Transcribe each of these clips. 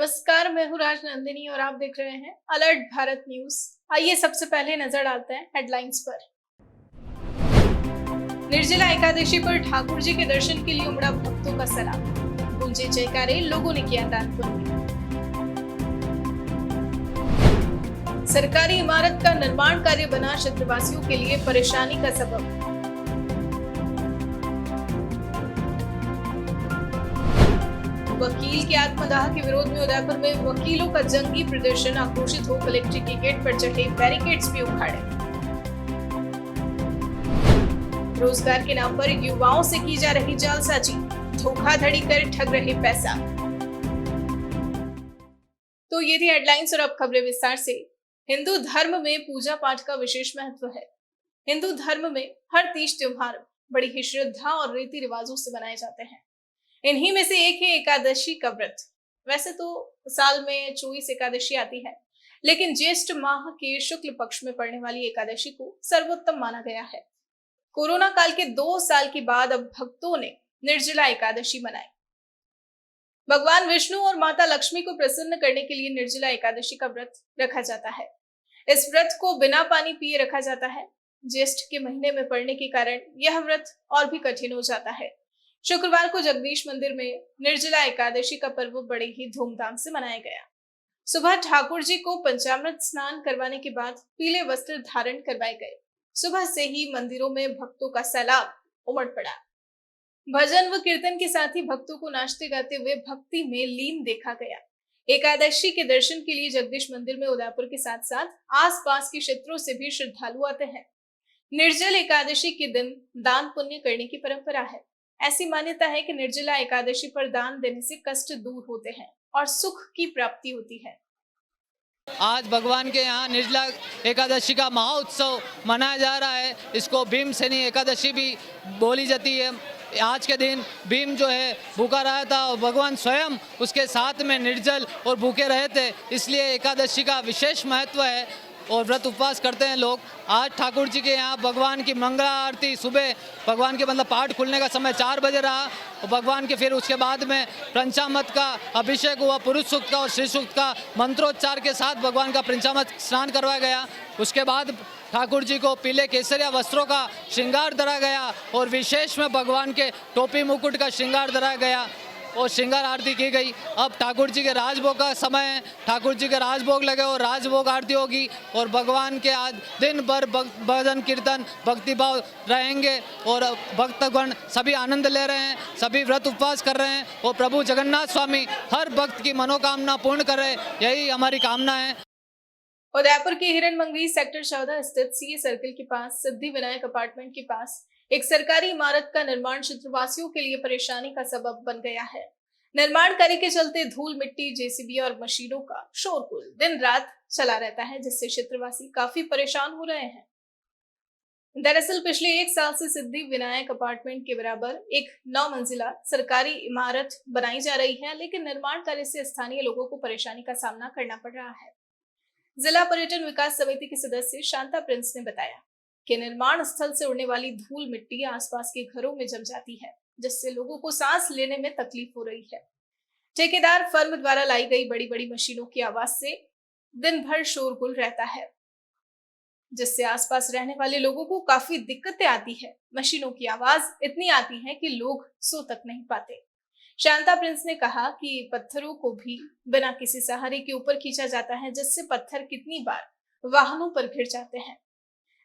नमस्कार, मैं हूँ राजनंदिनी और आप देख रहे हैं अलर्ट भारत न्यूज। आइए सबसे पहले नजर डालते हैं हेडलाइंस पर। निर्जला एकादशी पर ठाकुर जी के दर्शन के लिए उमड़ा भक्तों का सलाम, गूंजे जयकारे, लोगों ने किया दान पुण्य। सरकारी इमारत का निर्माण कार्य बना क्षेत्रवासियों के लिए परेशानी का सबब। वकील के आत्मदाह के विरोध में उदयपुर में वकीलों का जंगी प्रदर्शन, आक्रोशित हो कलेक्ट्रेट के गेट पर चढ़े बैरिकेड्स भी उखाड़े। रोजगार के नाम पर युवाओं से की जा रही जालसाजी, धोखाधड़ी कर ठग रहे पैसा। तो ये थी हेडलाइंस और अब खबरें विस्तार से। हिंदू धर्म में पूजा पाठ का विशेष महत्व है। हिंदू धर्म में हर तीज त्योहार बड़ी ही श्रद्धा और रीति रिवाजों से मनाए जाते हैं। इन्हीं में से एक है एकादशी का व्रत। वैसे तो साल में 24 एकादशी आती है, लेकिन ज्येष्ठ माह के शुक्ल पक्ष में पड़ने वाली एकादशी को सर्वोत्तम माना गया है। कोरोना काल के 2 साल के बाद अब भक्तों ने निर्जला एकादशी मनाई। भगवान विष्णु और माता लक्ष्मी को प्रसन्न करने के लिए निर्जला एकादशी का व्रत रखा जाता है। इस व्रत को बिना पानी पिए रखा जाता है। ज्येष्ठ के महीने में पड़ने के कारण यह व्रत और भी कठिन हो जाता है। शुक्रवार को जगदीश मंदिर में निर्जला एकादशी का पर्व बड़े ही धूमधाम से मनाया गया। सुबह ठाकुर जी को पंचामृत स्नान करवाने के बाद पीले वस्त्र धारण करवाए गए। सुबह से ही मंदिरों में भक्तों का सैलाब उमड़ पड़ा। भजन व कीर्तन के साथ ही भक्तों को नाचते गाते हुए भक्ति में लीन देखा गया। एकादशी के दर्शन के लिए जगदीश मंदिर में उदयपुर के साथ साथ आसपास के क्षेत्रों से भी श्रद्धालु आते हैं। निर्जल एकादशी के दिन दान पुण्य करने की परंपरा है। ऐसी मान्यता है कि निर्जला एकादशी पर दान देने से कष्ट दूर होते हैं और सुख की प्राप्ति होती है। आज भगवान के यहाँ निर्जला एकादशी का महाउत्सव मनाया जा रहा है। इसको भीमसेनी एकादशी भी बोली जाती है। आज के दिन भीम जो है भूखा रहा था और भगवान स्वयं उसके साथ में निर्जल और भूखे रहे थे, इसलिए एकादशी का विशेष महत्व है और व्रत उपवास करते हैं लोग। आज ठाकुर जी के यहाँ भगवान की मंगला आरती सुबह भगवान के पाठ खुलने का समय 4 बजे रहा और भगवान के फिर उसके बाद में पंचामृत का अभिषेक हुआ। पुरुष सूक्त का और श्री सूक्त का मंत्रोच्चार के साथ भगवान का पंचामृत स्नान करवाया गया। उसके बाद ठाकुर जी को पीले केसरिया वस्त्रों का श्रृंगार धरा गया और विशेष में भगवान के टोपी मुकुट का श्रृंगार धरा गया और श्रृंगार आरती की गई। अब ठाकुर जी के राजभोग का समय है। ठाकुर जी के राजभोग लगे और राजभोग आरती होगी और भगवान के आज दिन भर भजन कीर्तन भक्तिभाव रहेंगे और भक्तगण सभी आनंद ले रहे हैं, सभी व्रत उपवास कर रहे हैं और प्रभु जगन्नाथ स्वामी हर भक्त की मनोकामना पूर्ण करे, यही हमारी कामना है। उदयपुर के हिरन मंगवी सेक्टर 14 स्थित सीए सर्किल के पास सिद्धि विनायक अपार्टमेंट के पास एक सरकारी इमारत का निर्माण क्षेत्रवासियों के लिए परेशानी का सबब बन गया है। निर्माण कार्य के चलते धूल मिट्टी, जेसीबी और मशीनों का शोरगुल दिन रात चला रहता है, जिससे क्षेत्रवासी काफी परेशान हो रहे हैं। दरअसल पिछले 1 साल से सिद्धि विनायक अपार्टमेंट के बराबर एक 9 मंजिला सरकारी इमारत बनाई जा रही है, लेकिन निर्माण कार्य से स्थानीय लोगों को परेशानी का सामना करना पड़ रहा है। जिला पर्यटन विकास समिति के सदस्य शांता प्रिंस ने बताया कि निर्माण स्थल से उड़ने वाली धूल मिट्टी आसपास के घरों में जम जाती है, जिससे लोगों को सांस लेने में तकलीफ हो रही है। ठेकेदार फर्म द्वारा लाई गई बड़ी बड़ी मशीनों की आवाज से दिन भर शोरगुल रहता है, जिससे आसपास रहने वाले लोगों को काफी दिक्कतें आती है। मशीनों की आवाज इतनी आती है कि लोग सो तक नहीं पाते। शांता प्रिंस ने कहा कि पत्थरों को भी बिना किसी सहारे के ऊपर खींचा जाता है, जिससे पत्थर कितनी बार वाहनों पर घिर जाते हैं।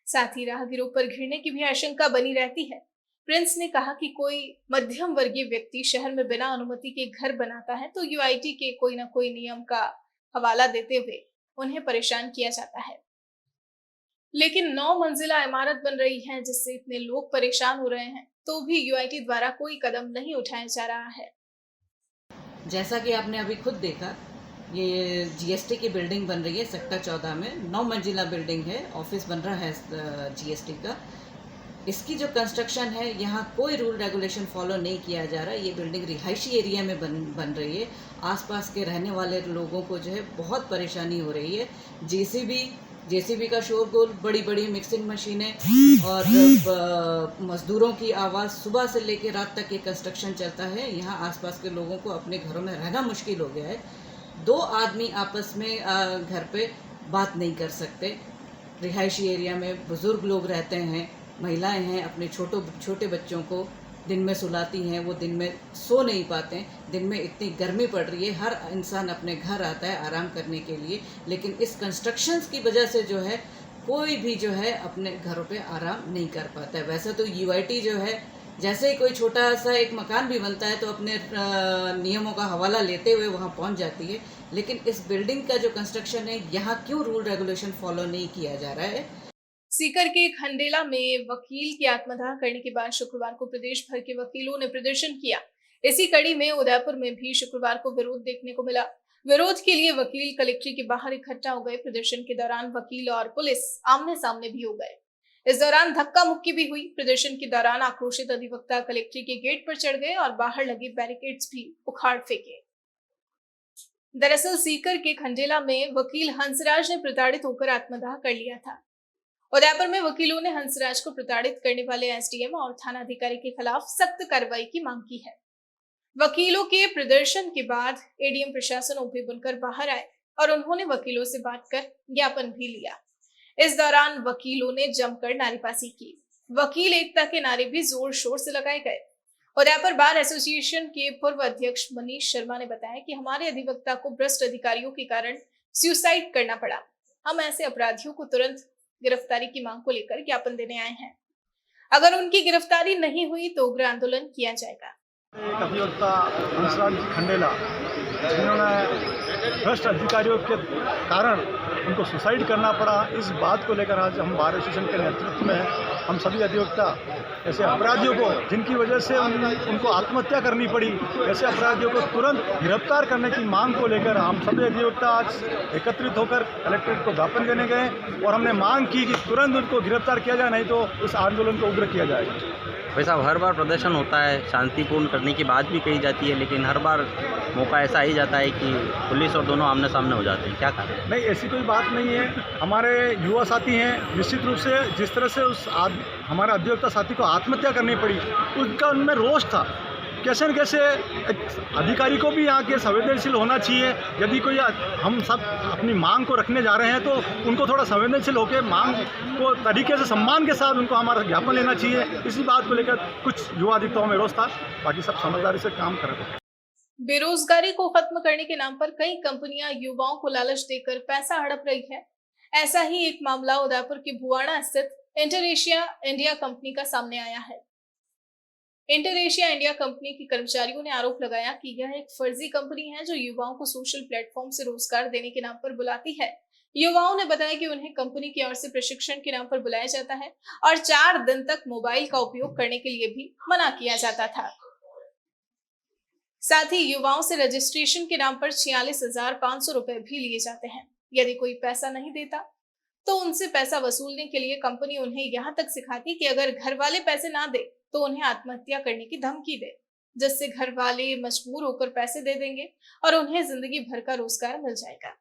साथ ही राहगीरों पर घिरने की भी आशंका बनी रहती है। प्रिंस ने कहा कि कोई मध्यम वर्गीय व्यक्ति शहर में बिना अनुमति के घर बनाता है तो यूआईटी के कोई ना कोई नियम का हवाला देते हुए उन्हें परेशान किया जाता है, लेकिन 9 मंजिला इमारत बन रही है जिससे इतने लोग परेशान हो रहे हैं, तो भी यूआईटी द्वारा कोई कदम नहीं उठाया जा रहा है। जैसा कि आपने अभी खुद देखा, ये जीएसटी की बिल्डिंग बन रही है सेक्टर 14 में। 9 मंजिला बिल्डिंग है, ऑफिस बन रहा है जीएसटी का। इसकी जो कंस्ट्रक्शन है, यहाँ कोई रूल रेगुलेशन फॉलो नहीं किया जा रहा। ये बिल्डिंग रिहायशी एरिया में बन रही है। आसपास के रहने वाले लोगों को जो है बहुत परेशानी हो रही है। जेसीबी का शोरगुल, बड़ी बड़ी मिक्सिंग मशीनें और मजदूरों की आवाज़, सुबह से लेकर रात तक ये कंस्ट्रक्शन चलता है। यहाँ आसपास के लोगों को अपने घरों में रहना मुश्किल हो गया है। दो आदमी आपस में घर पे बात नहीं कर सकते। रिहायशी एरिया में बुज़ुर्ग लोग रहते हैं, महिलाएं हैं, अपने छोटे बच्चों को दिन में सुलाती हैं, वो दिन में सो नहीं पाते हैं। दिन में इतनी गर्मी पड़ रही है, हर इंसान अपने घर आता है आराम करने के लिए, लेकिन इस कंस्ट्रक्शंस की वजह से जो है कोई भी जो है अपने घरों पे आराम नहीं कर पाता है। वैसे तो यूआईटी जो है जैसे ही कोई छोटा सा एक मकान भी बनता है तो अपने नियमों का हवाला लेते हुए वहाँ पहुँच जाती है, लेकिन इस बिल्डिंग का जो कंस्ट्रक्शन है यहाँ क्यों रूल रेगुलेशन फॉलो नहीं किया जा रहा है। सीकर के खंडेला में वकील की आत्मदाह करने के बाद शुक्रवार को प्रदेश भर के वकीलों ने प्रदर्शन किया। इसी कड़ी में उदयपुर में भी शुक्रवार को विरोध देखने को मिला। विरोध के लिए वकील कलेक्ट्री के बाहर इकट्ठा हो गए। प्रदर्शन के दौरान वकील और पुलिस आमने सामने भी हो गए। इस दौरान धक्का मुक्की भी हुई। प्रदर्शन के दौरान आक्रोशित अधिवक्ता कलेक्ट्री के गेट पर चढ़ गए और बाहर लगे बैरिकेड्स भी उखाड़ फेंके। दरअसल सीकर के खंडेला में वकील हंसराज ने प्रताड़ित होकर आत्मदाह कर लिया था। उदयपुर में वकीलों ने हंसराज को प्रताड़ित करने वाले एसडीएम और थाना अधिकारी के खिलाफ सख्त कार्रवाई की मांग की है। वकीलों के प्रदर्शन के बाद एडीएम प्रशासन ओपी बुनकर बाहर आए और उन्होंने वकीलों से बात कर ज्ञापन भी लिया। इस दौरान वकीलों ने जमकर नारेबाजी की। वकील एकता के नारे भी जोर शोर से लगाए गए। उदयपुर बार एसोसिएशन के पूर्व अध्यक्ष मनीष शर्मा ने बताया कि हमारे अधिवक्ता को भ्रष्ट अधिकारियों के कारण सुसाइड करना पड़ा। हम ऐसे अपराधियों को तुरंत गिरफ्तारी की मांग को लेकर ज्ञापन देने आए हैं। अगर उनकी गिरफ्तारी नहीं हुई तो उग्र आंदोलन किया जाएगा। एक अधिवक्ता हंसराज जी खंडेला जिन्होंने भ्रष्ट अधिकारियों के कारण उनको सुसाइड करना पड़ा, इस बात को लेकर आज हम बार एसोसिएशन के नेतृत्व में हम सभी अधिवक्ता ऐसे अपराधियों को जिनकी वजह से उनको आत्महत्या करनी पड़ी, ऐसे अपराधियों को तुरंत गिरफ्तार करने की मांग को लेकर हम सभी अधिवक्ता आज एकत्रित होकर कलेक्ट्रेट को ज्ञापन देने गए और हमने मांग की कि तुरंत उनको गिरफ्तार किया जाए, नहीं तो इस आंदोलन को उग्र किया जाएगा। वैसा हर बार प्रदर्शन होता है, शांतिपूर्ण करने की बात भी कही जाती है, लेकिन हर बार मौका ऐसा ही जाता है कि पुलिस और दोनों आमने सामने हो जाते हैं। क्या कारण? नहीं, ऐसी कोई बात नहीं है। हमारे युवा साथी हैं, निश्चित रूप से जिस तरह से हमारे अधिवक्ता साथी को आत्महत्या करनी पड़ी, उनका उनमें रोष था। कैसे न कैसे अधिकारी को भी यहाँ के संवेदनशील होना चाहिए। यदि कोई हम सब अपनी मांग को रखने जा रहे हैं तो उनको थोड़ा संवेदनशील होकर मांग को तरीके से सम्मान के साथ उनको हमारा ज्ञापन लेना चाहिए। इसी बात को लेकर कुछ युवा अधिवक्ताओं में रोष था, बाकी सब समझदारी से काम कर रहे थे। बेरोजगारी को खत्म करने के नाम पर कई कंपनियां युवाओं को लालच देकर पैसा हड़प रही है। ऐसा ही एक मामला उदयपुर के भुवाड़ा स्थित इंटरएशिया इंडिया कंपनी का सामने आया है। इंटरएशिया इंडिया कंपनी के कर्मचारियों ने आरोप लगाया कि यह एक फर्जी कंपनी है जो युवाओं को सोशल प्लेटफॉर्म से रोजगार देने के नाम पर बुलाती है। युवाओं ने बताया कि उन्हें कंपनी की ओर से प्रशिक्षण के नाम पर बुलाया जाता है और 4 दिन तक मोबाइल का उपयोग करने के लिए भी मना किया जाता था। साथ ही युवाओं से रजिस्ट्रेशन के नाम पर 46,500 रुपए भी लिए जाते हैं। यदि कोई पैसा नहीं देता तो उनसे पैसा वसूलने के लिए कंपनी उन्हें यहाँ तक सिखाती कि अगर घर वाले पैसे ना दे तो उन्हें आत्महत्या करने की धमकी दे, जिससे घर वाले मजबूर होकर पैसे दे देंगे और उन्हें जिंदगी भर का रोजगार मिल जाएगा।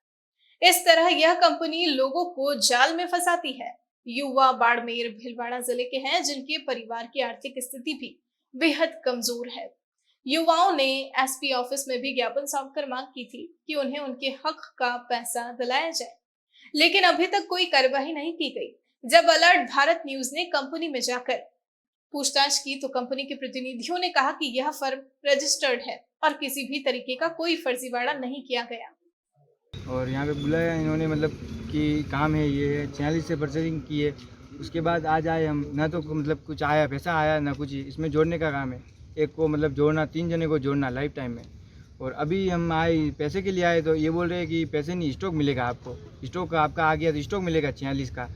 इस तरह यह कंपनी लोगों को जाल में फंसाती है। युवा बाड़मेर भीलवाड़ा जिले के हैं जिनके परिवार की आर्थिक स्थिति भी बेहद कमजोर है। युवाओं ने एसपी ऑफिस में भी ज्ञापन सौंपकर मांग की थी कि उन्हें उनके हक का पैसा दिलाया जाए, लेकिन अभी तक कोई कार्यवाही नहीं की गई। जब अलर्ट भारत न्यूज ने कंपनी में जाकर पूछताछ की तो कंपनी के प्रतिनिधियों ने कहा कि यह फर्म रजिस्टर्ड है और किसी भी तरीके का कोई फर्जीवाड़ा नहीं किया गया। और यहाँ पे बुलाया इन्होंने, मतलब कि काम है ये 46 से परचेजिंग की है। उसके बाद आज आए हम, ना तो मतलब कुछ आया पैसा आया ना कुछ, इसमें जोड़ने का काम है। एक को मतलब जोड़ना, 3 जने को जोड़ना लाइफ टाइम में। और अभी हम आए पैसे के लिए आए तो ये बोल रहे हैं कि पैसे नहीं, स्टॉक मिलेगा आपको। स्टॉक का आपका आ गया तो स्टॉक मिलेगा 46 का,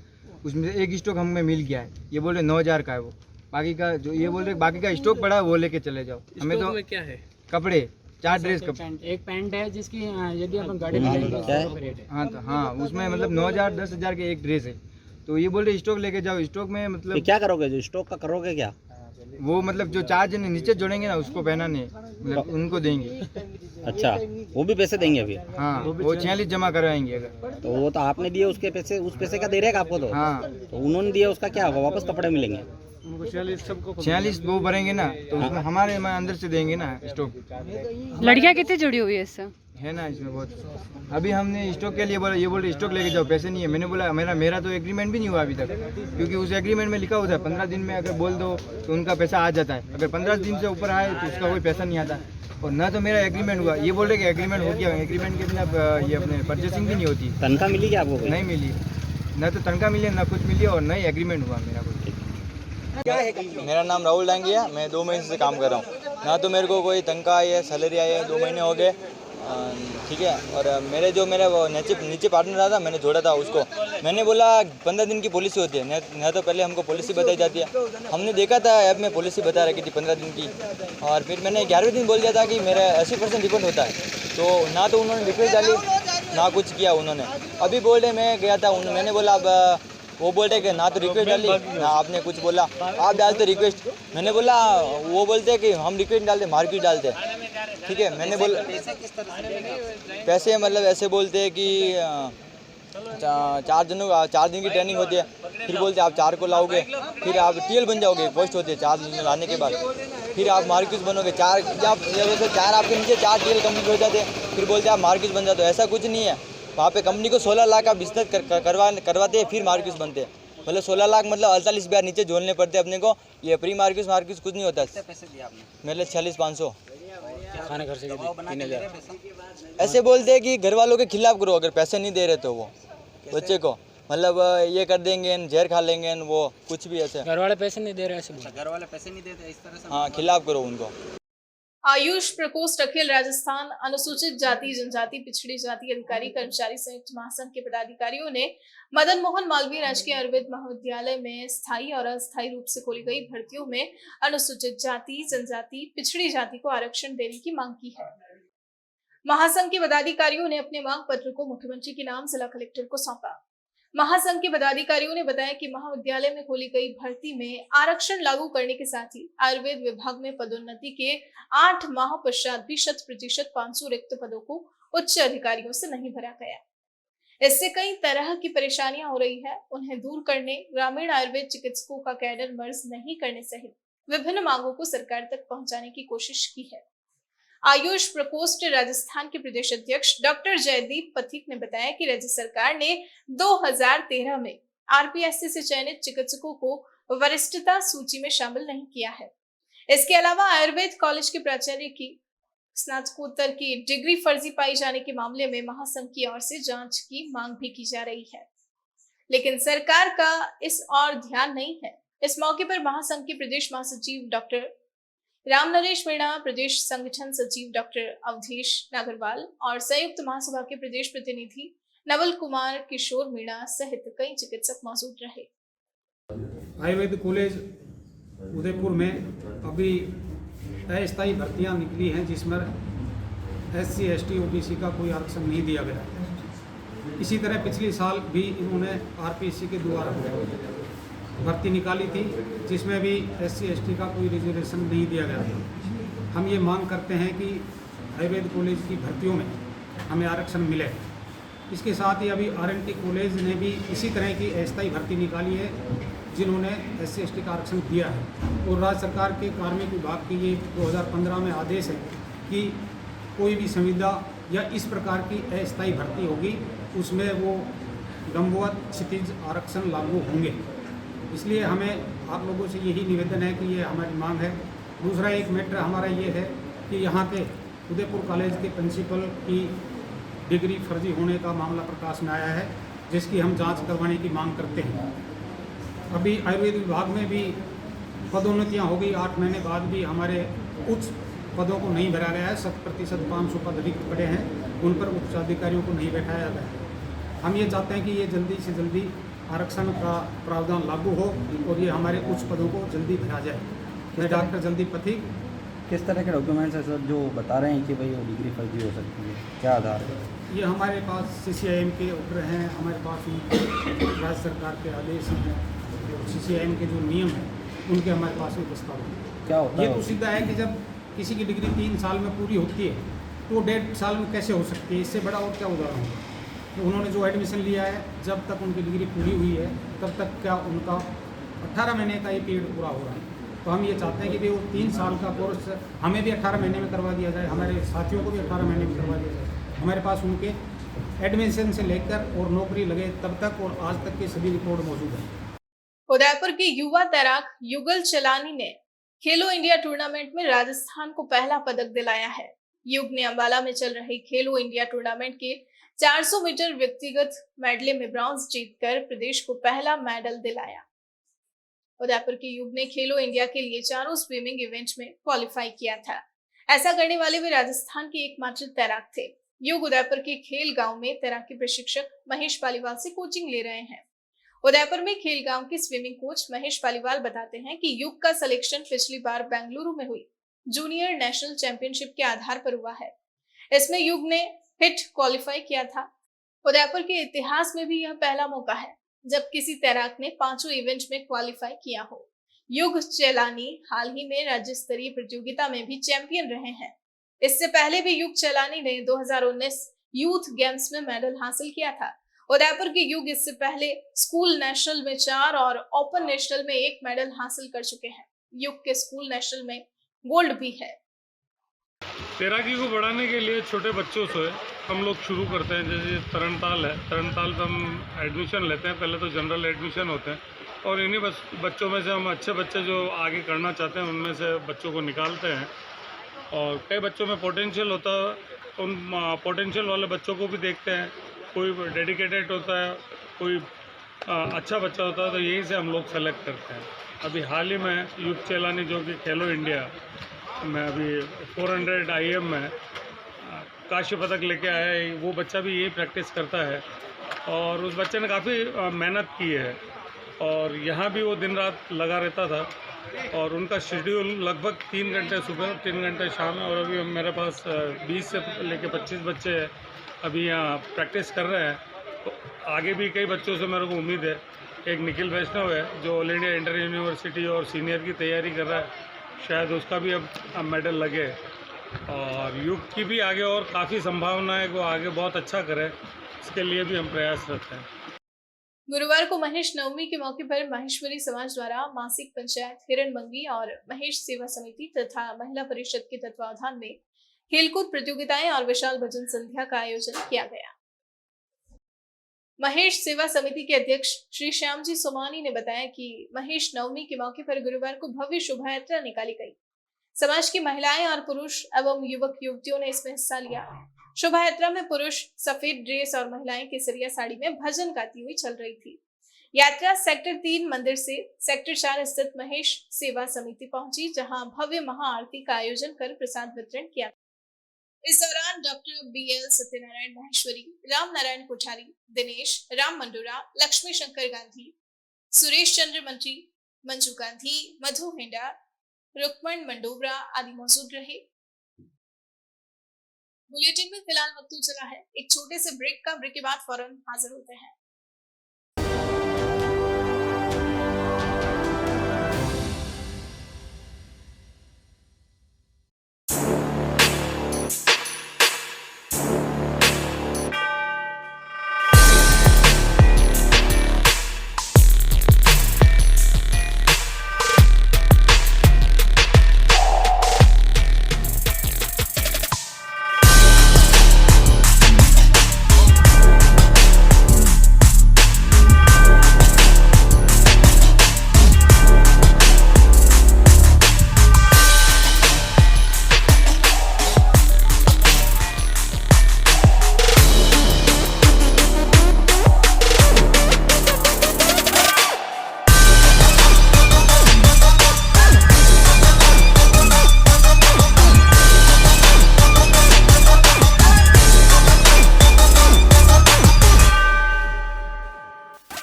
उसमें से एक स्टॉक हमें मिल गया है। ये बोल रहे 9,000 का है वो, बाकी का जो ये बोल रहे बाकी का स्टॉक पड़ा है वो लेके चले जाओ। हमें तो क्या है, कपड़े 4 ड्रेस, एक पैंट है जिसकी यदि अपन गाड़ी में जाएंगे हाँ तो हाँ उसमें मतलब 9,000 10,000 के एक ड्रेस है। तो ये बोल रहे स्टॉक लेके जाओ। स्टॉक में मतलब क्या करोगे, जो स्टॉक का करोगे क्या? वो मतलब जो 4 जने नीचे जोड़ेंगे ना उसको पहनाने, मतलब उनको देंगे। अच्छा, वो भी पैसे देंगे अभी? हाँ वो 46 जमा करवाएंगे अगर। तो वो तो आपने दिए उसके पैसे, उस पैसे का दे रहेगा आपको तो? हाँ तो उन्होंने दिया उसका क्या होगा, वापस कपड़े मिलेंगे? 46 वो भरेंगे ना तो उसमें हमारे अंदर से देंगे ना स्टॉक। लड़कियां कितनी जुड़ी हुई है इससे? है ना इसमें बहुत। अभी हमने स्टॉक के लिए बोला, ये बोल रहे स्टॉक लेके जाओ, पैसे नहीं है। मैंने बोला मेरा तो एग्रीमेंट भी नहीं हुआ अभी तक, क्योंकि उस एग्रीमेंट में लिखा होता है 15 दिन में अगर बोल दो तो उनका पैसा आ जाता है। अगर 15 दिन से ऊपर आए तो उसका कोई पैसा नहीं आता। और ना तो मेरा एग्रीमेंट हुआ, ये बोल रहे कि एग्रीमेंट हो गया। एग्रीमेट के बिना ये अपने परचेसिंग भी नहीं होती। तनख्वाह मिली क्या आपको? नहीं मिली, ना तो तनख्वाह मिली ना कुछ मिली, और ना ही एग्रीमेंट हुआ मेरा कुछ। मेरा नाम राहुल डांगी है। मैं 2 महीने से काम कर रहा हूँ। ना तो मेरे को कोई तनख्वाह आई है, सैलरी आई है, 2 महीने हो गए, ठीक है। और मेरा वो नीचे पार्टनर रहा था, मैंने जोड़ा था उसको। मैंने बोला 15 दिन की पॉलिसी होती है, ना तो पहले हमको पॉलिसी बताई जाती है। हमने देखा था ऐप में पॉलिसी बता रखी थी 15 दिन की, और फिर मैंने 11वें दिन बोल दिया था कि मेरा 80% रिफंड होता है। तो ना तो उन्होंने रिक्वेस्ट डाली ना कुछ किया उन्होंने। अभी बोल रहे मैं गया था, मैंने बोला अब वो बोलते कि ना तो रिक्वेस्ट डाली ना आपने कुछ बोला, आप डालते रिक्वेस्ट। मैंने बोला, वो बोलते कि हम रिक्वेस्ट डालते मार्केट डालते, ठीक है। मैंने बोला पैसे मतलब ऐसे बोलते हैं कि 4 दिन की ट्रेनिंग होती है, फिर बोलते आप 4 को लाओगे, फिर आप टीएल बन जाओगे, पोस्ट होती है 4 दिन लाने के बाद, फिर आप मार्केट बनोगे। 4 आपके नीचे 4 टीएल कंप्लीट हो जाते, फिर बोलते आप मार्केट बन जाते हो। ऐसा कुछ नहीं है, वहाँ पे कंपनी को 16 लाख आप बिजनेस करवाते हैं, फिर मार्केट बनते हैं। मतलब 16 लाख मतलब 48,000 नीचे जोड़ने पड़ते हैं अपने को। ये प्री मार्केट कुछ नहीं होता। पैसे दिए आपने? मेरे 46,500। खाने घर से 3,000। ऐसे बोलते हैं कि घर वालों के खिलाफ करो, अगर पैसे नहीं दे रहे तो वो बच्चे को मतलब ये कर देंगे, जहर खा लेंगे, वो कुछ भी ऐसे। घर वाले पैसे नहीं दे रहे ऐसे? घर वाले पैसे नहीं देते इस तरह से? हाँ, खिलाफ करो उनको। आयुष प्रकोष्ठ अखिल राजस्थान अनुसूचित जाति जनजाति पिछड़ी जाति अधिकारी कर्मचारी संयुक्त महासंघ के पदाधिकारियों ने मदन मोहन मालवीय राजकीय आयुर्वेद महाविद्यालय में स्थायी और अस्थायी रूप से खोली गई भर्तियों में अनुसूचित जाति जनजाति पिछड़ी जाति को आरक्षण देने की मांग की है। महासंघ के पदाधिकारियों ने अपने मांग पत्र को मुख्यमंत्री के नाम जिला कलेक्टर को सौंपा। महासंघ के पदाधिकारियों ने बताया कि महाविद्यालय में खोली गई भर्ती में आरक्षण लागू करने के साथ ही आयुर्वेद विभाग में पदोन्नति के 8 माह पश्चात भी 100% 500 रिक्त पदों को उच्च अधिकारियों से नहीं भरा गया। इससे कई तरह की परेशानियां हो रही है। उन्हें दूर करने, ग्रामीण आयुर्वेद चिकित्सकों का कैडर मर्ज नहीं करने सहित विभिन्न मांगों को सरकार तक पहुंचाने की कोशिश की है। आयुष प्रकोष्ठ राजस्थान के प्रदेश अध्यक्ष डॉक्टर जयदीप पथिक ने बताया कि राज्य सरकार ने 2013 में आरपीएससी से चयनित चिकित्सकों को वरिष्ठता सूची में शामिल नहीं किया है। इसके अलावा आयुर्वेद कॉलेज के प्राचार्य की स्नातकोत्तर की डिग्री फर्जी पाई जाने के मामले में महासंघ की ओर से जांच की मांग भी की जा रही है, लेकिन सरकार का इस ओर ध्यान नहीं है। इस मौके पर महासंघ के प्रदेश महासचिव डॉक्टर राम नरेश मीणा, प्रदेश संगठन सचिव डॉक्टर अवधेश नागरवाल और संयुक्त महासभा के प्रदेश प्रतिनिधि नवल कुमार किशोर मीणा सहित कई चिकित्सक मौजूद रहे। आयुर्वेद कॉलेज उदयपुर में अभी अस्थायी भर्तियां निकली हैं, जिसमें SC ST OBC का कोई आरक्षण नहीं दिया गया। इसी तरह पिछले साल भी इन्होंने RPSC के द्वारा भर्ती निकाली थी, जिसमें भी SC ST का कोई रिजर्वेशन नहीं दिया गया था। हम ये मांग करते हैं कि आयुर्वेद कॉलेज की भर्तियों में हमें आरक्षण मिले। इसके साथ ही अभी RNT कॉलेज ने भी इसी तरह की अस्थायी भर्ती निकाली है, जिन्होंने SC ST का आरक्षण दिया है। और राज्य सरकार के कार्मिक विभाग की ये 2015 में आदेश है कि कोई भी संविदा या इस प्रकार की अस्थायी भर्ती होगी उसमें वो लंबवत क्षितिज आरक्षण लागू होंगे। इसलिए हमें आप लोगों से यही निवेदन है कि ये हमारी मांग है। दूसरा एक मैटर हमारा ये है कि यहाँ के उदयपुर कॉलेज के प्रिंसिपल की डिग्री फर्जी होने का मामला प्रकाश में आया है, जिसकी हम जांच करवाने की मांग करते हैं। अभी आयुर्वेद विभाग में भी पदोन्नतियाँ हो गई, 8 महीने बाद भी हमारे उच्च पदों को नहीं भरा गया है। 100% 500 पद रिक्त पड़े हैं, उन पर उच्च अधिकारियों को नहीं बैठाया गया है। हम ये चाहते हैं कि ये जल्दी से जल्दी आरक्षण का प्रावधान लागू हो और ये हमारे उच्च पदों को जल्दी भरा जाए। मैं डॉक्टर जयदीप पथिक। किस तरह के डॉक्यूमेंट्स हैं सर जो बता रहे हैं कि भाई वो डिग्री फर्जी हो सकती है, क्या आधार है? ये हमारे पास CCIM के ऑर्डर हैं, हमारे पास राज्य सरकार के आदेश हैं, CCIM के जो नियम हैं उनके हमारे पास भी प्रस्ताव हैं। क्या होता है? ये तो सीधा है कि जब किसी की डिग्री 3 साल में पूरी होती है तो 1.5 साल में कैसे हो सकती है? इससे बड़ा और क्या उदाहरण होगा? तो उन्होंने जो एडमिशन लिया है, जब तक उनकी डिग्री पूरी हुई है तब तक क्या उनका 18 महीने का ये पीरियड पूरा हो रहा है। तो हम ये चाहते हैं कि वो 3 साल का कोर्स हमें भी 18 महीने में करवा दिया जाए, हमारे साथियों को भी 18 महीने में करवा दिया जाए। हमारे पास उनके एडमिशन से लेकर और नौकरी लगे तब तक और आज तक के सभी रिकॉर्ड मौजूद हैं। उदयपुर के युवा तैराक युगल चलानी ने खेलो इंडिया टूर्नामेंट में राजस्थान को पहला पदक दिलाया है। युग ने अंबाला में चल रहे खेलो इंडिया टूर्नामेंट के 400 मीटर व्यक्तिगत मेडले में ब्रॉन्ज जीतकर प्रदेश को पहला मेडल दिलाया। उदयपुर के युग ने खेलो इंडिया के लिए चारों स्विमिंग इवेंट में क्वालिफाई किया था। ऐसा करने वाले वे राजस्थान के एकमात्र तैराक थे। युग उदयपुर के खेल गांव में तैराकी प्रशिक्षक महेश पालीवाल से कोचिंग ले रहे हैं। उदयपुर में खेल गांव के स्विमिंग कोच महेश पालीवाल बताते हैं कि युग का सिलेक्शन पिछली बार बेंगलुरु में हुई जूनियर नेशनल चैंपियनशिप के आधार पर हुआ है। इसमें युग ने हिट क्वालिफाई किया था। उदयपुर के इतिहास में भी यह पहला मौका है जब किसी तैराक ने 5 इवेंट में क्वालिफाई किया हो। युग चेलानी हाल ही में राज्य स्तरीय प्रतियोगिता में भी चैंपियन रहे हैं। इससे पहले भी युग चेलानी ने 2019 यूथ गेम्स में मेडल हासिल किया था। उदयपुर के युग इससे पहले स्कूल नेशनल में 4 और ओपन नेशनल में 1 मेडल हासिल कर चुके हैं। युग के स्कूल नेशनल में गोल्ड भी है। तैराकी को बढ़ाने के लिए छोटे बच्चों से हम लोग शुरू करते हैं। जैसे तरणताल है, तरणताल पे हम एडमिशन लेते हैं। पहले तो जनरल एडमिशन होते हैं और इन्हीं बच्चों में से हम अच्छे बच्चे जो आगे करना चाहते हैं उनमें से बच्चों को निकालते हैं। और कई बच्चों में पोटेंशियल होता है, उन पोटेंशियल वाले बच्चों को भी देखते हैं। कोई डेडिकेटेड होता है, कोई अच्छा बच्चा होता है, तो यहीं से हम लोग सेलेक्ट करते हैं। अभी हाल ही में युग चेलानी जो कि खेलो इंडिया में अभी 400 IM में कांस्य पदक लेके आया है, वो बच्चा भी यही प्रैक्टिस करता है और उस बच्चे ने काफ़ी मेहनत की है और यहाँ भी वो दिन रात लगा रहता था। और उनका शेड्यूल लगभग 3 घंटे सुबह, 3 घंटे शाम, और अभी मेरे पास 20 से लेके 25 बच्चे अभी यहाँ प्रैक्टिस कर रहे हैं। तो आगे भी कई बच्चों से मेरे को उम्मीद है। एक निखिल वैष्णव है जो ऑल इंडिया इंटर यूनिवर्सिटी और सीनियर की तैयारी कर रहा है, शायद उसका भी अब मेडल लगे। और युग की भी आगे और काफ़ी संभावना है, वो आगे बहुत अच्छा करे, इसके लिए भी हम प्रयासरत हैं। गुरुवार को महेश नवमी के मौके पर माहेश्वरी समाज द्वारा मासिक पंचायत हिरण मंगी और महेश सेवा समिति तथा महिला परिषद के तत्वावधान में खेलकूद प्रतियोगिताएं और विशाल भजन संध्या का आयोजन किया गया। महेश सेवा समिति के अध्यक्ष श्री श्यामजी सोमानी ने बताया कि महेश नवमी के मौके पर गुरुवार को भव्य शोभा यात्रा निकाली गई। समाज की महिलाएं और पुरुष एवं युवक युवतियों ने इसमें हिस्सा लिया। शोभा यात्रा में पुरुष सफेद ड्रेस और महिलाएं केसरिया साड़ी में भजन गाती हुई चल रही थी। यात्रा सेक्टर 3 मंदिर से सेक्टर 4 स्थित महेश सेवा समिति पहुंची, जहां भव्य महाआरती का आयोजन कर प्रसाद वितरण किया। इस दौरान डॉक्टर BL सत्यनारायण माहेश्वरी, राम नारायण कोठारी, दिनेश राम मंडोरा, लक्ष्मी शंकर गांधी, सुरेश चंद्र मंत्री, मंजू गांधी, मधु हेंडा, रुक्मण मंडोबरा आदि मौजूद रहे। बुलेटिन में फिलहाल वक्त चला है, एक छोटे से ब्रेक का। ब्रेक के बाद फौरन हाजिर होते हैं।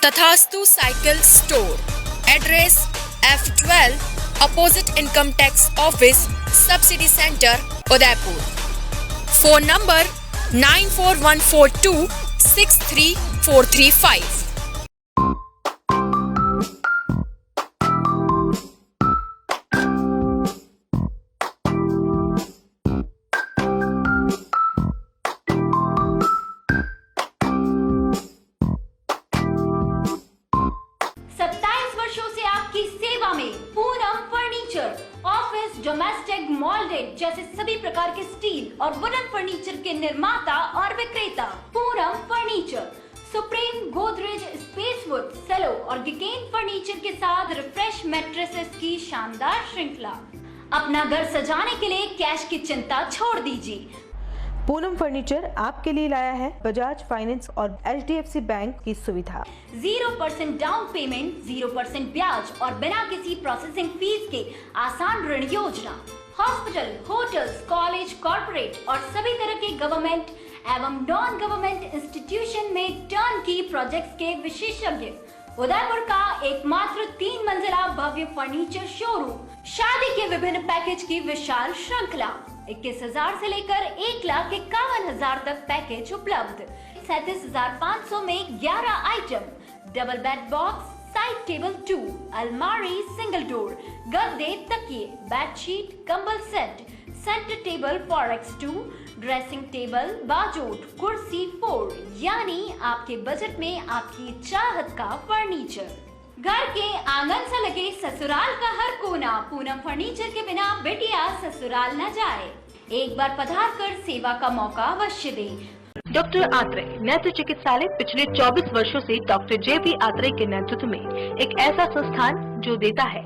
Tathastu cycle store, address F12 opposite income tax office, subsidy centre, Udaipur. Phone number 9414263435। Domestic, moulded जैसे सभी प्रकार के स्टील और वुडन फर्नीचर के निर्माता और विक्रेता Poonam furniture. Supreme, Godrej, Spacewood, Cello और गिकेन फर्नीचर के साथ रिफ्रेश मैट्रेसेस की शानदार श्रृंखला। अपना घर सजाने के लिए कैश की चिंता छोड़ दीजिए। पूनम फर्नीचर आपके लिए लाया है बजाज फाइनेंस और HDFC बैंक की सुविधा। 0% डाउन पेमेंट, 0% ब्याज और बिना किसी प्रोसेसिंग फीस के आसान ऋण योजना। हॉस्पिटल, होटल्स, कॉलेज, कॉर्पोरेट और सभी तरह के गवर्नमेंट एवं नॉन गवर्नमेंट इंस्टीट्यूशन में टर्न की प्रोजेक्ट्स के विशेषज्ञ। उदयपुर का एकमात्र 3 मंजिला भव्य फर्नीचर शोरूम। शादी के विभिन्न पैकेज की विशाल श्रृंखला। 21,000 से लेकर 1,51,000 तक पैकेज उपलब्ध। 37,500 में 11 item, double bed box, side table 2, अलमारी सिंगल डोर, गद्दे, तकिए, बेडशीट, कंबल set, centre table 4x2, dressing table, बाजोट, कुर्सी 4, यानी आपके बजट में आपकी चाहत का फर्नीचर। घर के आंगन से लगे ससुराल का हर कोना। पूनम फर्नीचर के बिना बेटिया ससुराल न जाए। एक बार पधार कर सेवा का मौका अवश्य दें। डॉक्टर आत्रेय नेत्र चिकित्सालय पिछले 24 वर्षों से डॉक्टर JP आत्रेय के नेतृत्व में एक ऐसा संस्थान जो देता है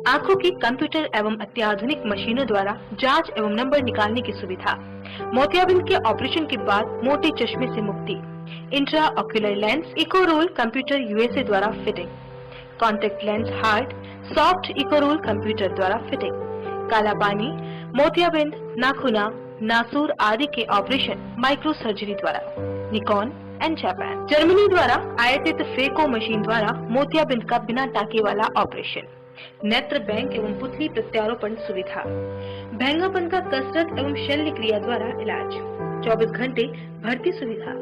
आंखों की कंप्यूटर एवं अत्याधुनिक मशीनों द्वारा जांच एवं नंबर निकालने की सुविधा। मोतियाबिंद के ऑपरेशन के बाद मोटे चश्मे से मुक्ति। इंट्रा ऑक्यूलर लेंस इको रोल कंप्यूटर USA द्वारा fitting. Contact lens hard soft इको रोल कंप्यूटर द्वारा फिटिंग। काला पानी, मोतियाबिंद, नाखूना, नासूर आदि के ऑपरेशन माइक्रो सर्जरी द्वारा। निकॉन एंड जापान, जर्मनी द्वारा आयातित फेको मशीन द्वारा मोतियाबिंद का बिना टाके वाला ऑपरेशन। नेत्र बैंक एवं पुतली प्रत्यारोपण सुविधा। भैंगापन का कसरत एवं शल्य क्रिया द्वारा इलाज। 24 घंटे भर्ती सुविधा।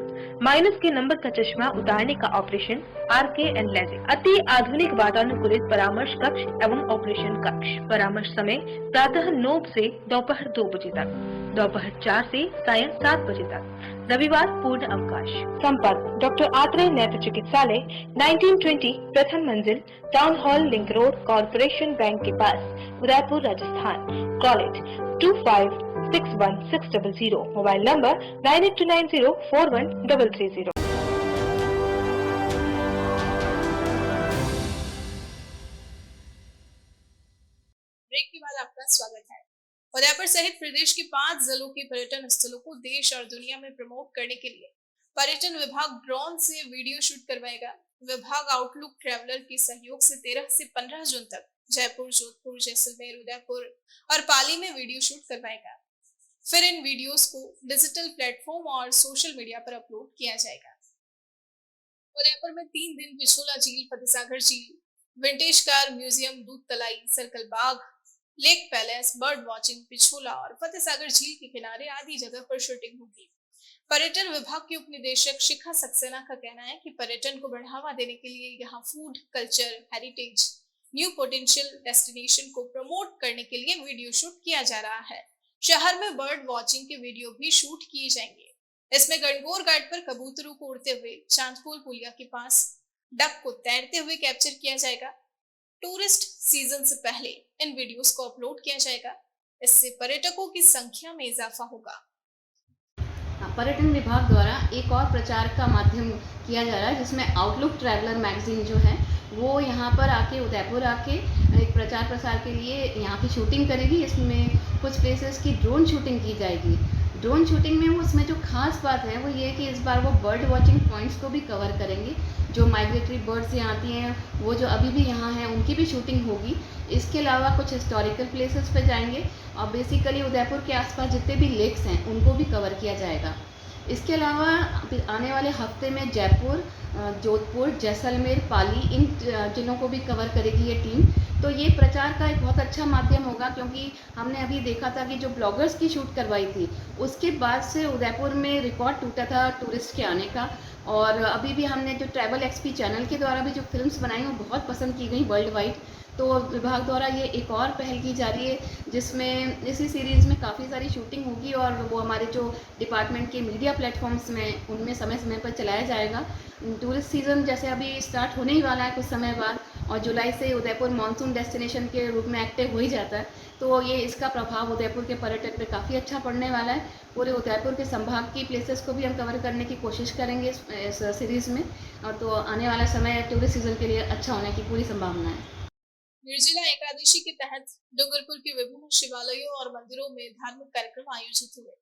माइनस के नंबर का चश्मा उतारने का ऑपरेशन RK एंड लेजिक। अति आधुनिक वातानुकूलित परामर्श कक्ष एवं ऑपरेशन कक्ष। परामर्श समय प्रातः 9 से दोपहर 2 बजे तक, दोपहर 4 से सायं 7 बजे तक, रविवार पूर्ण अवकाश। संपर्क डॉक्टर आत्रेय नेत्र चिकित्सालय 1920 प्रथम मंजिल, town hall, link road, corporation bank के पास, Udaipur, Rajasthan. College 25616000, mobile number 9829041330। Break के बाद आपका स्वागत है। उदयपुर सहित प्रदेश के 5 जिलों के पर्यटन स्थलों को देश और दुनिया में प्रमोट करने के लिए पर्यटन विभाग ड्रोन से वीडियो शूट करवाएगा। विभाग आउटलुक ट्रैवलर के सहयोग से 13 से 15 जून तक जयपुर, जोधपुर, जैसलमेर, उदयपुर और पाली में वीडियो शूट करवाएगा। फिर इन वीडियोस को डिजिटल प्लेटफॉर्म और सोशल मीडिया पर अपलोड किया जाएगा। उदयपुर में 3 दिन पिछोला झील, फतेहसागर झील, vintage car museum, Doodh Talai, circle बाग, lake palace, bird watching, Pichola और फतेहसागर झील के किनारे आदि जगह पर शूटिंग होगी। पर्यटन विभाग के उप निदेशक शिखा सक्सेना का कहना है कि पर्यटन को बढ़ावा देने के लिए यहाँ food, culture, heritage, new potential destination को प्रमोट करने के लिए वीडियो शूट किया जा रहा है। शहर में बर्ड वॉचिंग के वीडियो भी शूट किए जाएंगे। इसमें गणगौर घाट पर कबूतरों को उड़ते हुए, चांदपुर पुलिया के पास डक को तैरते हुए कैप्चर किया जाएगा। टूरिस्ट सीजन से पहले इन वीडियोस को अपलोड किया जाएगा। इससे पर्यटकों की संख्या में इजाफा होगा। पर्यटन विभाग द्वारा एक और प्रचार का माध्यम किया जा रहा है, जिसमें आउटलुक ट्रैवलर मैगजीन जो है वो यहाँ पर आके, उदयपुर आके एक प्रचार प्रसार के लिए यहाँ की शूटिंग करेगी। इसमें कुछ प्लेसेस की ड्रोन शूटिंग की जाएगी। ड्रोन शूटिंग में वो उसमें जो खास बात है वो ये है कि इस बार वो बर्ड वॉचिंग पॉइंट्स को भी कवर करेंगे। जो माइग्रेटरी बर्ड्स यहाँ आती हैं वो जो अभी भी यहाँ हैं उनकी भी शूटिंग होगी। इसके अलावा कुछ हिस्टोरिकल प्लेसेस पे जाएंगे और बेसिकली उदयपुर के आसपास जितने भी लेक्स हैं उनको भी कवर किया जाएगा। इसके अलावा आने वाले हफ्ते में जयपुर, जोधपुर, जैसलमेर, पाली इन जिलों को भी कवर करेगी ये टीम। तो ये प्रचार का एक बहुत अच्छा माध्यम होगा, क्योंकि हमने अभी देखा था कि जो ब्लॉगर्स की शूट करवाई थी उसके बाद से उदयपुर में रिकॉर्ड टूटा था टूरिस्ट के आने का। और अभी भी हमने जो ट्रैवल XP चैनल के द्वारा भी जो फिल्म्स बनाई वो बहुत पसंद की गई वर्ल्ड वाइड। तो विभाग द्वारा ये एक और पहल की जा रही है, जिसमें इसी सीरीज़ में काफ़ी सारी शूटिंग होगी और वो हमारे जो डिपार्टमेंट के मीडिया प्लेटफॉर्म्स में उनमें समय समय पर चलाया जाएगा। टूरिस्ट सीज़न जैसे अभी स्टार्ट होने ही वाला है कुछ समय बाद, और जुलाई से उदयपुर मानसून डेस्टिनेशन के रूप में एक्टिव हो ही जाता है, तो ये इसका प्रभाव उदयपुर के पर्यटक पे काफ़ी अच्छा पड़ने वाला है। पूरे उदयपुर के संभाग की प्लेसेस को भी हम कवर करने की कोशिश करेंगे इस सीरीज़ में, और तो आने वाला समय टूरिस्ट सीजन के लिए अच्छा होने की पूरी संभावना है। निर्जला एकादशी के तहत डूंगरपुर के विभिन्न शिवालयों और मंदिरों में धार्मिक कार्यक्रम आयोजित हुए।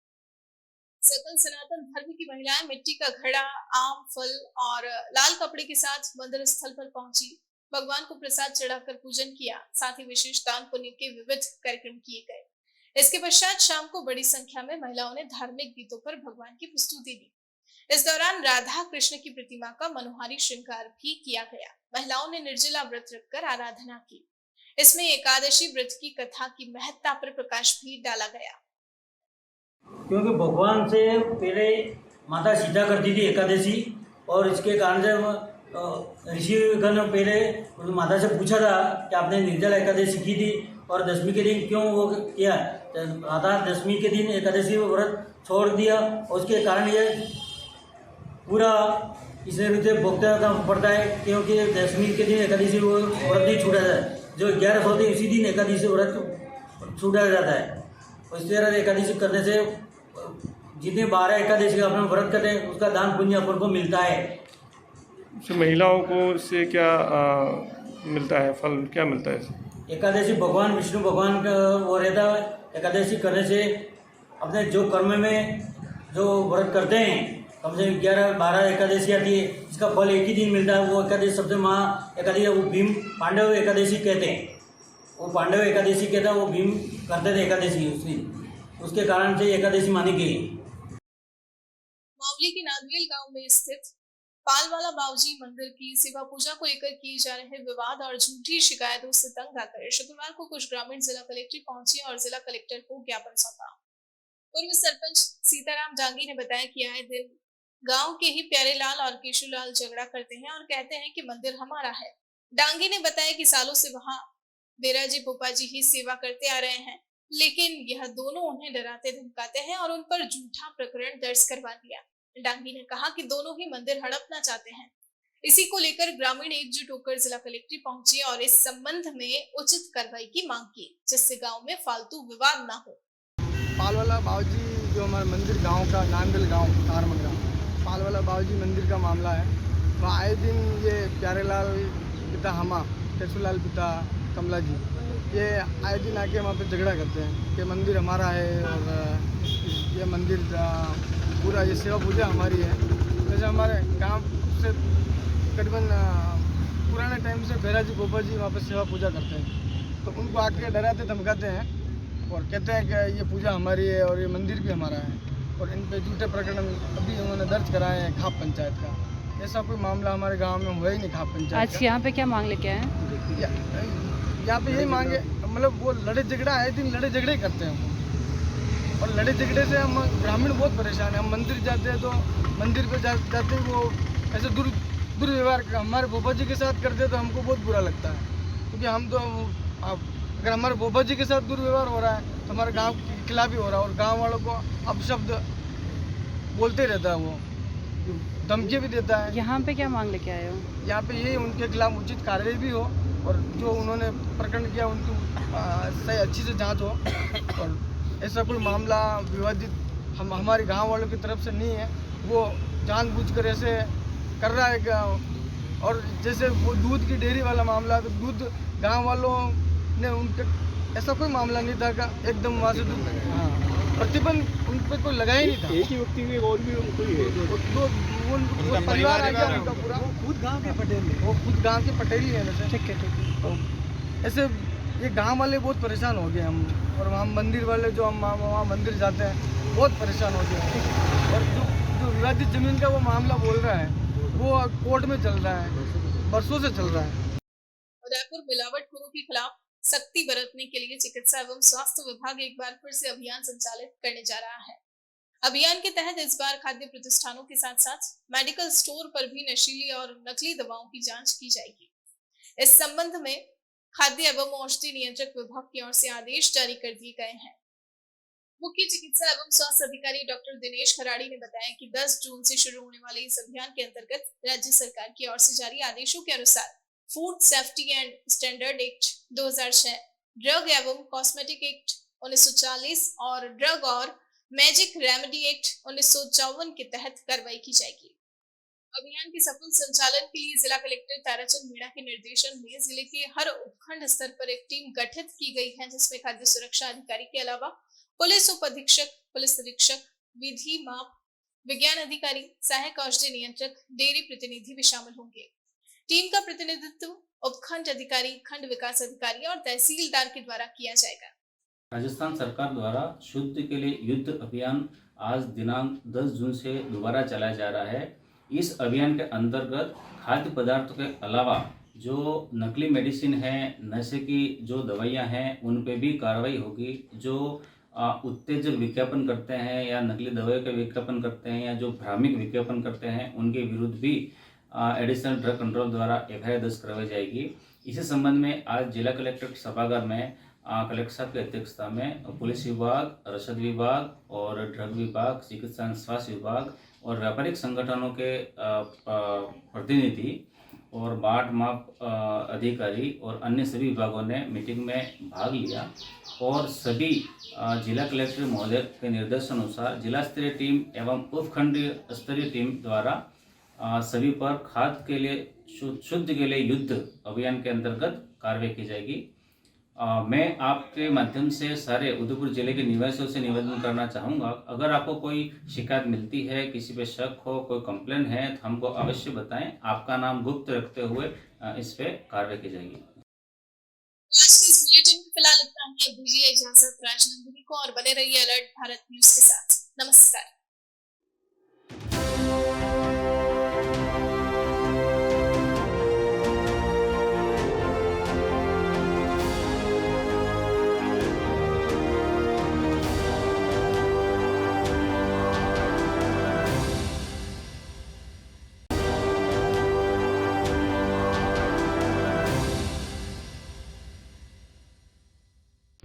सकल सनातन धर्म की महिलाएं मिट्टी का घड़ा, आम, फल और लाल कपड़े के साथ मंदिर स्थल पर पहुंची, भगवान को प्रसाद चढ़ाकर पूजन किया। साथ ही विशेष दान पुण्य के विविध कार्यक्रम किए गए। इसके पश्चात शाम को बड़ी संख्या में महिलाओं ने धार्मिक गीतों पर भगवान की प्रस्तुति दी। इस दौरान राधा कृष्ण की प्रतिमा का मनोहारी श्रृंगार भी किया गया। महिलाओं ने निर्जला व्रत रखकर आराधना की। इसमें एकादशी व्रत की कथा की महत्ता पर प्रकाश भी डाला गया। क्योंकि भगवान से पहले माता सीता करती थी एकादशी, और इसके कारण से ऋषिगण पहले माता से पूछा था कि आपने निर्जला एकादशी की थी और दशमी के दिन क्यों वो किया। माता दशमी के दिन एकादशी व्रत छोड़ दिया, और उसके कारण ये पूरा इसे भुगतना पड़ता है, क्योंकि दशमी के दिन एकादशी व्रत नहीं छूटा जाता है। जो 11 होते हैं उसी दिन एकादशी व्रत छूटा जाता है। इस तरह एकादशी करने से जितने 12 एकादशी का अपना व्रत करते हैं उसका दान पुण्य अपन को मिलता है। महिलाओं को इससे क्या मिलता है, फल क्या मिलता है? एकादशी भगवान विष्णु भगवान का वो रहता है। एकादशी करने से अपने जो कर्म में जो व्रत करते हैं, कम से कम 11-12 एकादशी आती है, इसका फल एक ही दिन मिलता है। वो एकादशी सबसे महा एकादशी वो भीम पांडव एकादशी कहते हैं। वो पांडव एकादशी कहता है, वो भीम करते थे एकादशी उस दिन, उसके कारण से एकादशी मानी गई। मावली के नादवेल गांव में स्थित पालवाला बाबूजी मंदिर की सेवा पूजा को लेकर किए जा रहे विवाद और झूठी शिकायतों से तंग आकर शुक्रवार को कुछ ग्रामीण जिला कलेक्टर पहुंचे और जिला कलेक्टर को ज्ञापन सौंपा। पूर्व सरपंच सीताराम डांगी ने बताया कि आए दिन गांव के ही प्यारेलाल और केशुलाल झगड़ा करते हैं और कहते हैं कि मंदिर हमारा है। डांगी ने बताया कि सालों से वहां बेराजी पोपाजी ही सेवा करते आ रहे हैं, लेकिन यह दोनों उन्हें डराते धमकाते हैं और उन पर झूठा प्रकरण दर्ज करवा दिया। डांगी ने कहा कि दोनों ही मंदिर हड़पना चाहते हैं। इसी को लेकर ग्रामीण एकजुट होकर जिला कलेक्टर पहुंचे और इस संबंध में उचित कार्रवाई की मांग की, जिससे गांव में फालतू विवाद न हो। पालवाला बाबूजी जो हमारे मंदिर गांव का नांदल गांव तारमंगरा पालवाला बाबूजी मंदिर का मामला है। वहाँ आए दिन ये प्यारेलाल पिता हमा, केशुलाल पिता कमला जी, ये आए दिन आके वहाँ पे झगड़ा करते हैं कि मंदिर हमारा है और ये मंदिर पूरा ये सेवा पूजा हमारी है। जैसे हमारे गांव से करीबन पुराने टाइम से बेराजी गोपा जी वहाँ पे सेवा पूजा करते हैं, तो उनको आके डराते धमकाते हैं और कहते हैं कि ये पूजा हमारी है और ये मंदिर भी हमारा है, और इन पे झूठे प्रकरण अभी उन्होंने दर्ज कराए हैं खाप पंचायत का। ऐसा कोई मामला हमारे गाँव में हुआ ही नहीं खाप पंचायत। आज यहाँ पे क्या मांग लेके आए हैं? यहाँ पे यही मांगे, मतलब वो लड़े झगड़ा आए दिन लड़े झगड़े करते हैं वो, और लड़े झगड़े से हम ग्रामीण बहुत परेशान हैं। हम मंदिर जाते हैं तो मंदिर पे जाते ही वो ऐसे दुर्व्यवहार हमारे बोबा जी के साथ करते हैं तो हमको बहुत बुरा लगता है, क्योंकि हम तो अगर हमारे बोबा जी के साथ दुर्व्यवहार हो रहा है तो हमारे गांव के खिलाफ ही हो रहा है, और गांव वालों को अपशब्द बोलते रहता है, वो धमकी भी देता है। यहाँ पे क्या मांग लेके आए हो? यहाँ पे यही उनके खिलाफ उचित कार्रवाई भी हो और जो उन्होंने प्रकरण किया उनकी सही अच्छी से जांच हो, और ऐसा कोई मामला विवादित हमारे गांव वालों की तरफ से नहीं है। वो जानबूझकर ऐसे कर रहा है और जैसे वो दूध की डेयरी वाला मामला, तो दूध गांव वालों ने उनके ऐसा कोई मामला नहीं था का एकदम वहाँ से दूध, हाँ, प्रतिबंध उन पर कोई लगा ही नहीं था। एक ही व्यक्ति में और भी वो परिवार आ गया उनका पूरा, वो खुद गाँव के पटेल है, वो खुद गाँव के पटेल ही है वैसे। ठीक है, ठीक है। तो ऐसे ये गांव वाले बहुत परेशान हो गए हम, और वहाँ मंदिर वाले जो हम वहाँ मंदिर जाते हैं बहुत परेशान हो गए हैं। और जो विवादित जमीन का वो मामला बोल रहा है वो कोर्ट में चल रहा है, बरसों से चल रहा है। उदयपुर मिलावटखोरों के खिलाफ सख्ती बरतने के लिए चिकित्सा एवं स्वास्थ्य विभाग एक बार फिर से अभियान संचालित करने जा रहा है। अभियान के तहत इस बार खाद्य प्रतिष्ठानों के साथ साथ मेडिकल स्टोर पर भी नशीली और नकली दवाओं की जांच की जाएगी। इस संबंध में खाद्य एवं औषधि नियंत्रक विभाग की ओर से आदेश जारी कर दिए गए हैं। मुख्य चिकित्सा एवं स्वास्थ्य अधिकारी डॉक्टर दिनेश खराड़ी ने बताया कि 10 जून से शुरू होने वाले इस अभियान के अंतर्गत राज्य सरकार की ओर से जारी आदेशों के अनुसार food safety and standard act 2006, drug एवं कॉस्मेटिक एक्ट 1940 और ड्रग और मैजिक रेमेडी एक्ट 1954 के तहत कार्रवाई की जाएगी। अभियान के सफल संचालन के लिए जिला कलेक्टर ताराचंद मीणा के निर्देशन में जिले के हर उपखंड स्तर पर एक टीम गठित की गई है, जिसमें खाद्य सुरक्षा अधिकारी के अलावा पुलिस उप अधीक्षक, पुलिस अधीक्षक, विधि माप विज्ञान अधिकारी, सहायक औषधि नियंत्रक, डेयरी प्रतिनिधि भी शामिल होंगे। टीम का प्रतिनिधित्व उपखंड अधिकारी, खंड विकास अधिकारी और तहसीलदार के द्वारा किया जाएगा। राजस्थान सरकार द्वारा शुद्ध के लिए युद्ध अभियान आज दिनांक 10 जून से दोबारा चलाया जा रहा है। इस अभियान के अंतर्गत खाद्य पदार्थों के अलावा जो नकली मेडिसिन है, नशे की जो दवाइयाँ हैं, उन पे भी कार्रवाई होगी। जो उत्तेजक विज्ञापन करते हैं या नकली दवाइयों के विज्ञापन करते हैं या जो भ्रामक विज्ञापन करते हैं, उनके विरुद्ध भी एडिशनल ड्रग कंट्रोल द्वारा FIR दर्ज करवाई जाएगी। इसी संबंध में आज जिला कलेक्टर सभागार में कलेक्टर साहब की अध्यक्षता में पुलिस विभाग, रसद विभाग और ड्रग विभाग, चिकित्सा एवं स्वास्थ्य विभाग और व्यापारिक संगठनों के प्रतिनिधि और बाट माप अधिकारी और अन्य सभी विभागों ने मीटिंग में भाग लिया और सभी जिला कलेक्टर महोदय के निर्देशानुसार जिला स्तरीय टीम एवं उपखंडीय स्तरीय टीम द्वारा सभी पर खाद्य के लिए शुद्ध के लिए युद्ध अभियान के अंतर्गत कार्रवाई की जाएगी। मैं आपके माध्यम से सारे उदयपुर जिले के निवासियों से निवेदन करना चाहूँगा, अगर आपको कोई शिकायत मिलती है, किसी पे शक हो, कोई कंप्लेन है तो हमको अवश्य बताएं। आपका नाम गुप्त रखते हुए इस पे कार्रवाई की जाएगी। आज के इस बुलेटिन में फिलहाल इतना ही। दीजिए इजाजत राजनंदिनी को और बने रहिए अलर्ट भारत न्यूज के साथ। नमस्कार।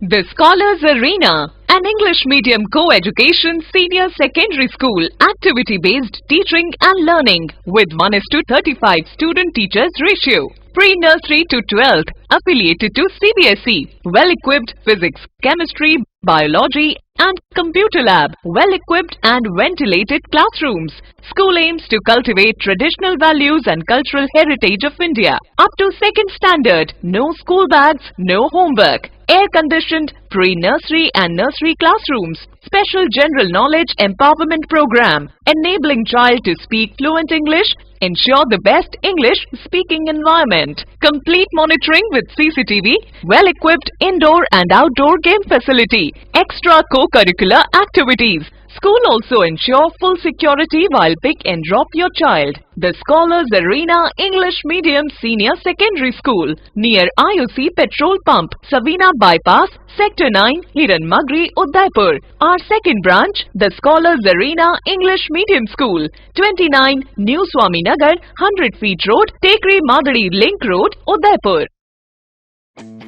The Scholars Arena, an English medium co-education senior secondary school, activity-based teaching and learning with 1:35 student-teachers ratio. Pre-nursery to 12th, affiliated to CBSE. Well-equipped physics, chemistry, biology and computer lab. Well-equipped and ventilated classrooms. School aims to cultivate traditional values and cultural heritage of India. Up to 2nd standard, no school bags, no homework. Air-conditioned pre-nursery and nursery classrooms. Special general knowledge empowerment program. Enabling child to speak fluent English. Ensure the best English speaking environment. Complete monitoring with CCTV. Well-equipped indoor and outdoor game facility. Extra co-curricular activities. School also ensure full security while pick and drop your child. The Scholars Arena English Medium Senior Secondary School near IOC Petrol Pump, Savina Bypass, Sector 9, Hiranmagri, Udaipur. Our second branch, the Scholars Arena English Medium School, 29 New Swaminagar, 100 Feet Road, Tekri Madari Link Road, Udaipur.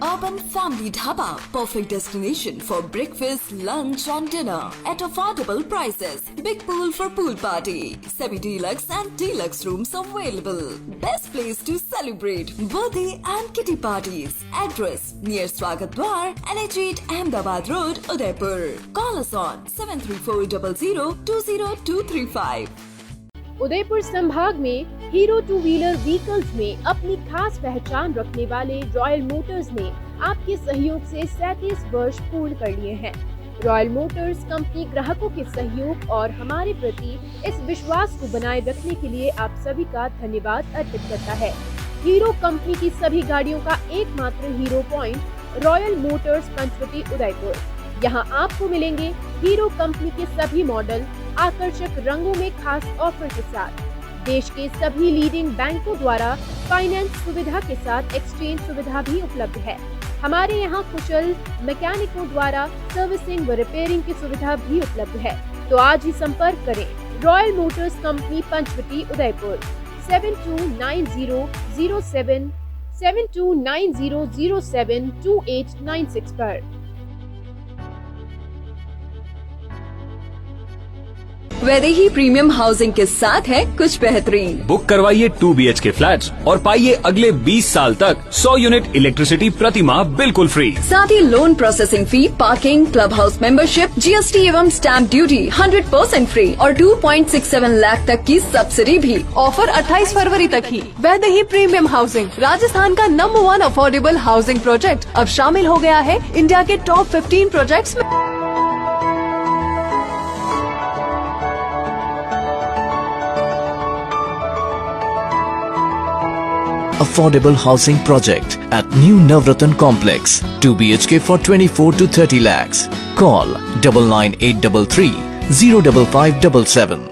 Urban Family Dhaba, perfect destination for breakfast, lunch and dinner at affordable prices. Big pool for pool party, semi-deluxe and deluxe rooms available. Best place to celebrate birthday and kitty parties. Address near Swagat Dwar, NH8 Ahmedabad Road, Udaipur. Call us on 73400 20235. Udaipur संभाग में hero two wheeler vehicles में अपनी खास पहचान रखने वाले royal Motors ने आपके सहयोग से 37 वर्ष पूर्ण कर लिए हैं। रॉयल मोटर्स कंपनी ग्राहकों के सहयोग और हमारे प्रति इस विश्वास को बनाए रखने के लिए आप सभी का धन्यवाद अर्पित करता है। हीरो कंपनी की सभी गाड़ियों का एकमात्र Hero point Royal Motors Panchavati Udaipur. यहाँ आपको मिलेंगे हीरो कंपनी के सभी मॉडल आकर्षक रंगों में खास ऑफर के साथ। देश के सभी लीडिंग बैंकों द्वारा फाइनेंस सुविधा के साथ एक्सचेंज सुविधा भी उपलब्ध है। हमारे यहाँ कुशल मैकेनिकों द्वारा सर्विसिंग व रिपेयरिंग की सुविधा भी उपलब्ध है। तो आज ही संपर्क करें Royal Motors company Panchavati Udaipur 7290072896 पर। वैदेही प्रीमियम हाउसिंग के साथ है कुछ बेहतरीन। बुक करवाइए 2 BHK फ्लैट्स और पाइए अगले 20 साल तक 100 यूनिट इलेक्ट्रिसिटी प्रति माह बिल्कुल फ्री। साथ ही loan processing fee, parking, club house membership, GST एवं स्टैम्प ड्यूटी 100% फ्री और 2.67 लाख तक की सब्सिडी भी। ऑफर 28 फरवरी तक ही। वैदेही प्रीमियम हाउसिंग राजस्थान का नंबर 1 अफोर्डेबल हाउसिंग प्रोजेक्ट अब शामिल हो गया है इंडिया के टॉप 15 प्रोजेक्ट्स में। Affordable housing project at New Navratan Complex, 2 BHK for 24 to 30 lakhs. Call 99833 05577.